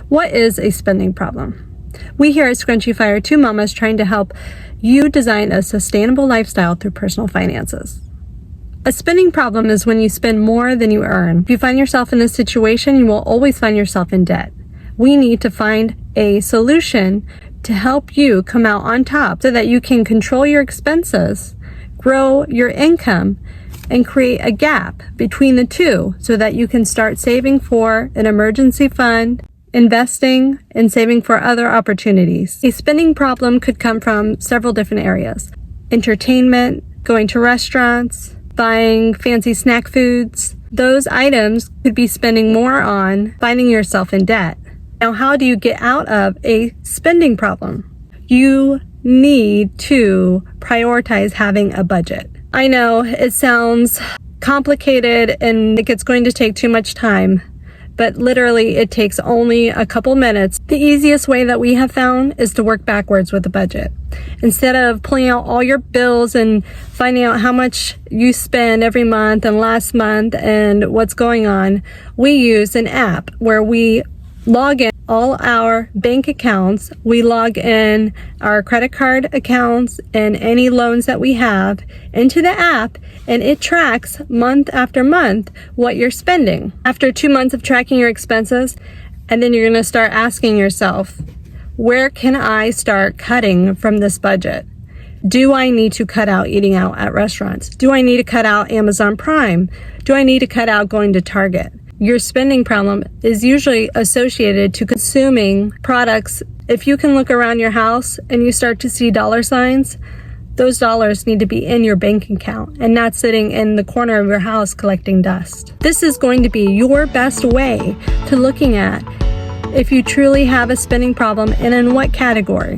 What is a spending problem? We here at Scrunchy Fi are two mamas trying to help you design a sustainable lifestyle through personal finances. A spending problem is when you spend more than you earn. If you find yourself in this situation, you will always find yourself in debt. We need to find a solution to help you come out on top so that you can control your expenses, grow your income, and create a gap between the two so that you can start saving for an emergency fund, investing, and saving for other opportunities. A spending problem could come from several different areas: entertainment, going to restaurants, buying fancy snack foods. Those items could be spending more on, finding yourself in debt. Now, how do you get out of a spending problem? You need to prioritize having a budget. I know it sounds complicated and like it's going to take too much time, but literally it takes only a couple minutes. The easiest way that we have found is to work backwards with a budget. Instead of pulling out all your bills and finding out how much you spend every month and last month and what's going on, we use an app where we log in all our bank accounts, we log in our credit card accounts and any loans that we have into the app, and it tracks month after month what you're spending. After 2 months of tracking your expenses, and then you're going to start asking yourself, where can I start cutting from this budget? Do I need to cut out eating out at restaurants? Do I need to cut out Amazon Prime? Do I need to cut out going to Target? Your spending problem is usually associated to consuming products. If you can look around your house and you start to see dollar signs, those dollars need to be in your bank account and not sitting in the corner of your house collecting dust. This is going to be your best way to looking at if you truly have a spending problem and in what category.